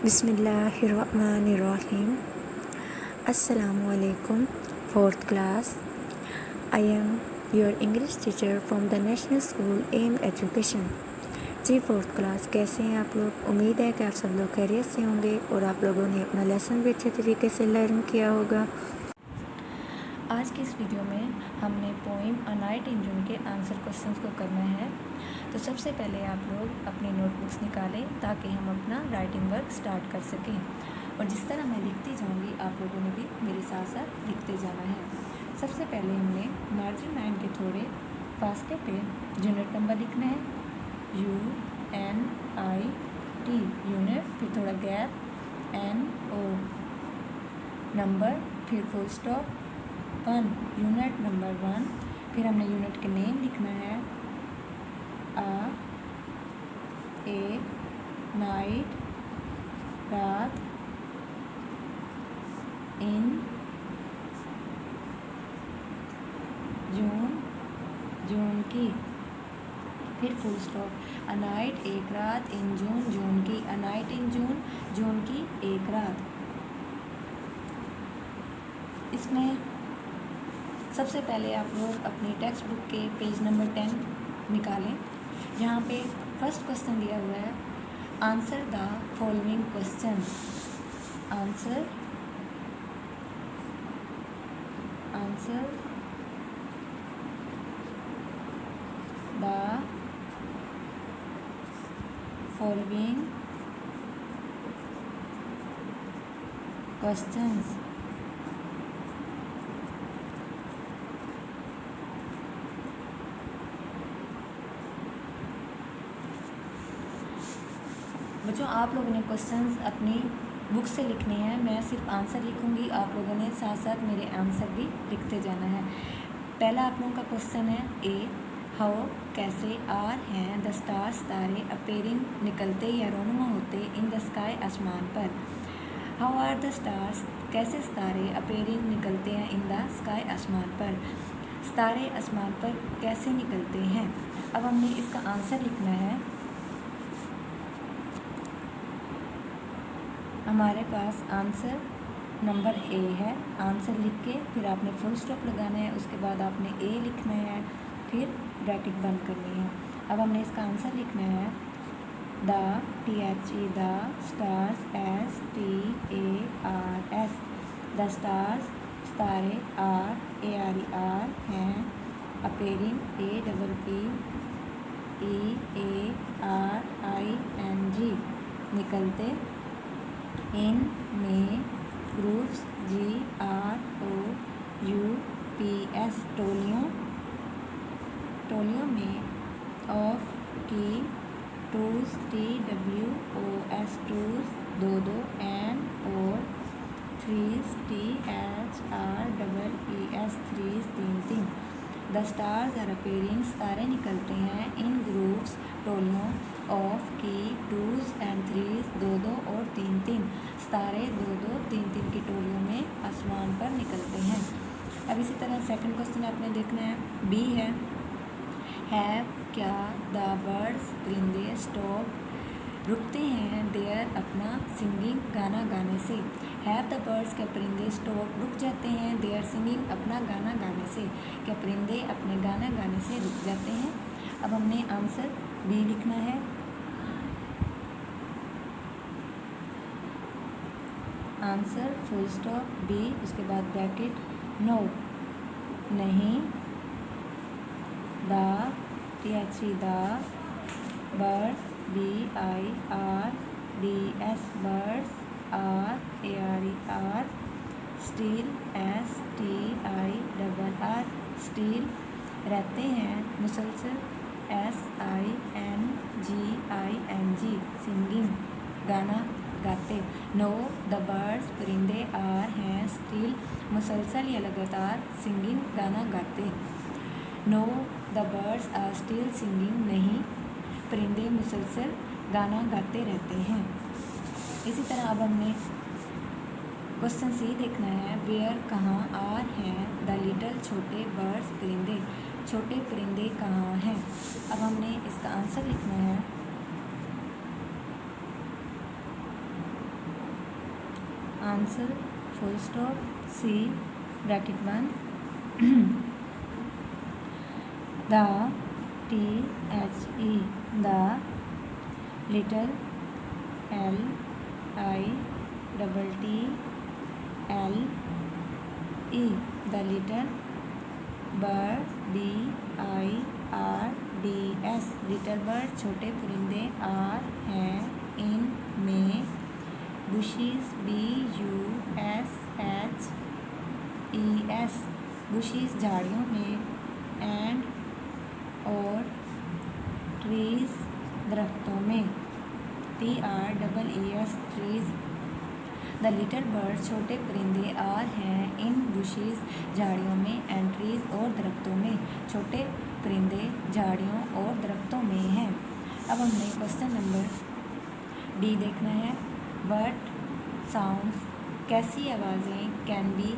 बिस्मिल्लाहिर्रहमानिर्रहीम। अस्सलामुअलैकुम। Fourth class. I am your English teacher from the national school M education. जी fourth class, कैसे हैं आप लोग? उम्मीद है कि आप सब लोग खैरियत से होंगे और आप लोगों ने अपना लेसन भी अच्छे तरीके से लर्न किया होगा। आज की इस वीडियो में हमने पोइम अ नाइट इन जून के आंसर क्वेश्चंस को करना है। तो सबसे पहले आप लोग अपनी नोटबुक्स निकालें ताकि हम अपना राइटिंग वर्क स्टार्ट कर सकें। और जिस तरह मैं लिखती जाऊंगी आप लोगों ने भी मेरे साथ साथ लिखते जाना है। सबसे पहले हमने मार्जिन लाइन के थोड़े फासले पे यूनिट नंबर लिखना है, UNIT यूनिट, फिर थोड़ा गैप, NO नंबर, फिर फुल स्टॉप, 1 यूनिट नंबर 1। फिर हमने यूनिट के नेम लिखना है, एक नाइट रात, इन जून जून की, फिर फुल स्टॉप, अ नाइट एक रात, इन जून जून की, अ नाइट इन जून जून की एक रात। इसमें सबसे पहले आप लोग अपनी टेक्स्ट बुक के पेज नंबर 10 निकालें। यहाँ पे फर्स्ट क्वेश्चन दिया हुआ है, answer the following question. Answer the following questions. बच्चों, आप लोगों ने क्वेश्चंस अपनी बुक से लिखने हैं। मैं सिर्फ आंसर लिखूंगी, आप लोगों ने साथ साथ मेरे आंसर भी लिखते जाना है। पहला आप लोगों का क्वेश्चन है, ए हाउ कैसे, आर हैं द स्टार्स तारे, अपेयरिंग निकलते या रोनुमा होते, इन द स्काई आसमान पर। हाउ आर द स्टार्स कैसे सितारे, अपेयरिंग निकलते हैं, इन द स्काई आसमान पर। सितारे आसमान पर कैसे निकलते हैं। अब हमने इसका आंसर लिखना है। हमारे पास आंसर नंबर ए है। आंसर लिख के फिर आपने फुल स्टॉप लगाना है, उसके बाद आपने ए लिखना है, फिर ब्रैकेट बंद करनी है। अब हमने इसका आंसर लिखना है, the THE the stars STARS the stars सितारे ARE हैं, अपेयरिंग APPEARING निकलते, इन में, ग्रुप्स GROUPS टोलियों में, ऑफ की, टूर्स TWOS टूर्स दो, एंड और, थ्रीज THREES थ्रीज तीन। द स्टार्स आर अपेयरिंग सितारे निकलते हैं, इन ग्रुप्स टोलियों, ऑफ की, टूज एंड थ्रीज दो और तीन सितारे दो तीन की टोलियों में आसमान पर निकलते हैं। अब इसी तरह सेकंड क्वेश्चन आपने देखना है, बी है, हैव क्या द बर्ड्स परिंदे स्टॉप रुकते हैं, देयर अपना सिंगिंग गाना गाने से। हैव द बर्ड्स क्या परिंदे स्टॉप रुक जाते हैं, देयर सिंगिंग अपना गाना गाने से। क्या परिंदे अपने गाना गाने से रुक जाते हैं। अब हमने आंसर बी लिखना है। आंसर फुल स्टॉप बी, उसके बाद ब्रैकेट, नो नहीं, the THE the birds BIRDS birds ARE still STIRR still रहते हैं, मुसलसल SINGING सिंगिंग गाना गाते। नो द बर्ड्स परिंदे आर हैं स्टिल मुसलसल या लगातार सिंगिंग गाना गाते। No the birds are still singing नहीं, परिंदे मुसलसल गाना गाते रहते हैं। इसी तरह अब हमने क्वेश्चन सी देखना है, वेयर कहाँ, आर हैं द लिटल छोटे बर्ड्स परिंदे, छोटे परिंदे कहाँ हैं। अब हमने इसका आंसर लिखना है, आंसर फुल स्टॉप सी ब्रैकेट बंद the THE the little LITTLE the little bird BIRDS little bird छोटे परिंदे आर हैं इन में बुशीज BUSHES बुशीज झाड़ियों में एंड और ट्रीज दरख्तों में TREES trees the little bird छोटे परिंदे आर हैं इन बुशीज झाड़ियों में एंड ट्रीज और दरख्तों में छोटे परिंदे झाड़ियों और दरख्तों में हैं। अब हमने क्वेश्चन नंबर डी देखना है। व्हाट साउंड्स कैसी आवाज़ें कैन बी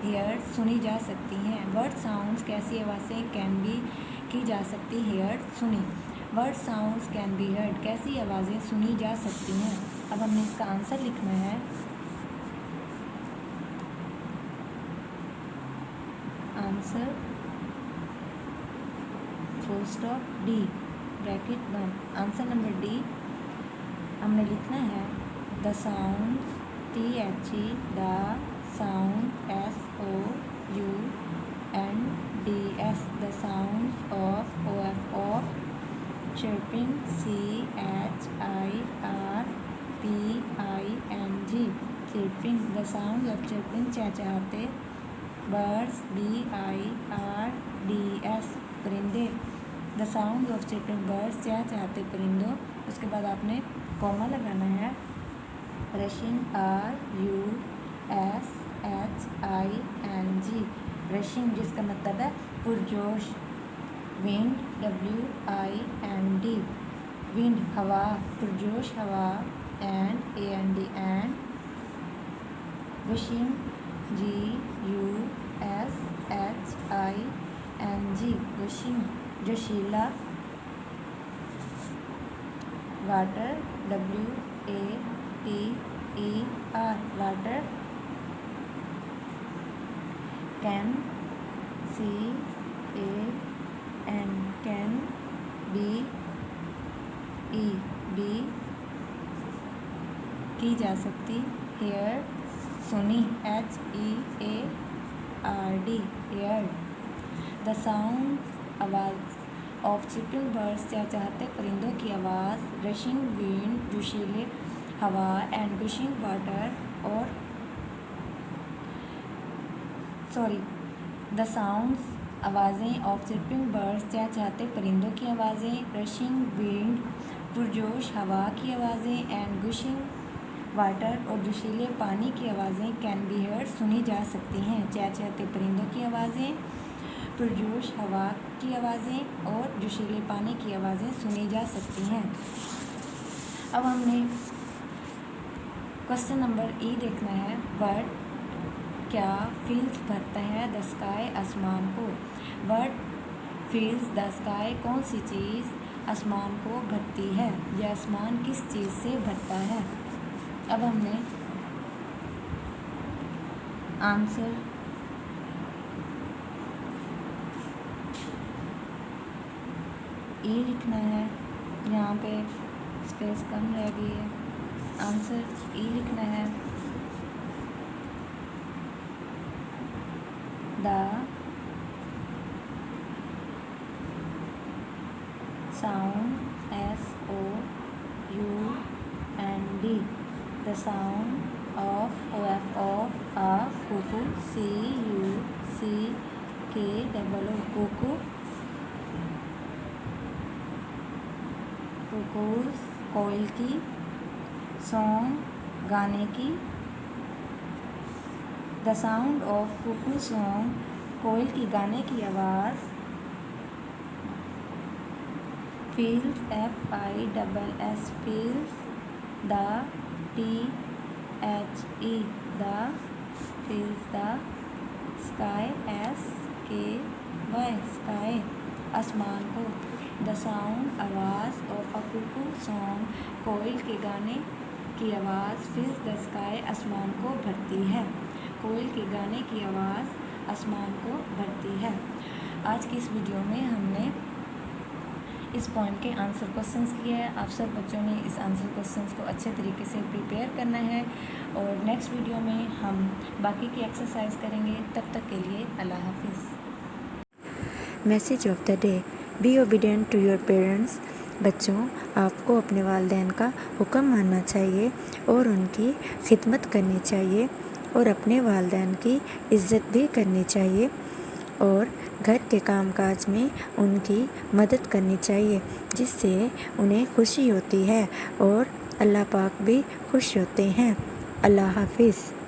हेयर सुनी जा सकती हैं। व्हाट साउंड्स कैसी आवाज़ें कैन बी की जा सकती हेयर सुनी। What sounds can be heard कैसी आवाज़ें सुनी जा सकती हैं। अब हमने इसका आंसर लिखना है। Answer full stop D bracket बंद। आंसर नंबर डी हमने लिखना है the sound THE the sound SOUNDS the sound of OF chirping CHIRPING chirping the sound of chirping चहचहाते birds BIRDS परिंदे the sound of chirping birds चहचहाते परिंदों। उसके बाद आपने comma लगाना है। रशिंग RUSHING रशिंग जिसका मतलब है पुरजोश। विंड WIND विंड हवा पुरजोश हवा and AND wishing GUSHING wishing Josheela. Water WATER water. Can CAN can be की जा सकती हेयर सुनी HEARD हेयर। द साउंड आवाज़ ऑफ चिपिंग बर्ड्स चहचहाते परिंदों की आवाज़। रशिंग विंड जोशीले हवा एंड गुशिंग वाटर और द साउंड्स आवाज़ें ऑफ चिपिंग बर्ड्स चहचहाते परिंदों की आवाज़ें। रशिंग विंड पुरजोश हवा की आवाज़ें एंड गुशिंग वाटर और जोशीले पानी की आवाज़ें कैन बी हर्ड सुनी जा सकती हैं। चहचहाते परिंदों की आवाज़ें पुरजोश हवा की आवाज़ें और जोशीले पानी की आवाज़ें सुनी जा सकती हैं। अब हमने क्वेश्चन नंबर ई देखना है। वर्ड क्या फील्स भरता है द स्काई आसमान को। वर्ड फील्स द स्काई कौन सी चीज़ आसमान को भरती है या आसमान किस चीज़ से भरता है। अब हमने आंसर ई लिखना है। यहाँ पे स्पेस कम रह गई है। आंसर ई लिखना है। The sound SOUND the sound of a cuckoo CUCKOO cuckoo कोयल की। सॉन्ग गाने की। The sound of cuckoo song कोयल की गाने की आवाज़। Fills FISS fills the THE the fills the sky SKY sky आसमान को। द साउंड आवाज़ ऑफ अ कुकू सॉन्ग कोयल के गाने की आवाज़ फिल्स द स्काई आसमान को भरती है। कोयल के गाने की आवाज़ आसमान को भरती है। आज की इस वीडियो में हमने इस पॉइंट के आंसर क्वेश्चंस किए हैं। आप सब बच्चों ने इस आंसर क्वेश्चंस को अच्छे तरीके से प्रिपेयर करना है और नेक्स्ट वीडियो में हम बाकी की एक्सरसाइज करेंगे। तब तक के लिए अल्लाह हाफिज़। Message of the day, be obedient to your parents. बच्चों, आपको अपने वालिदैन का हुक्म मानना चाहिए और उनकी खिदमत करनी चाहिए और अपने वालिदैन की इज़्ज़त भी करनी चाहिए और घर के कामकाज में उनकी मदद करनी चाहिए, जिससे उन्हें खुशी होती है और अल्लाह पाक भी खुश होते हैं। अल्लाह हाफिज़।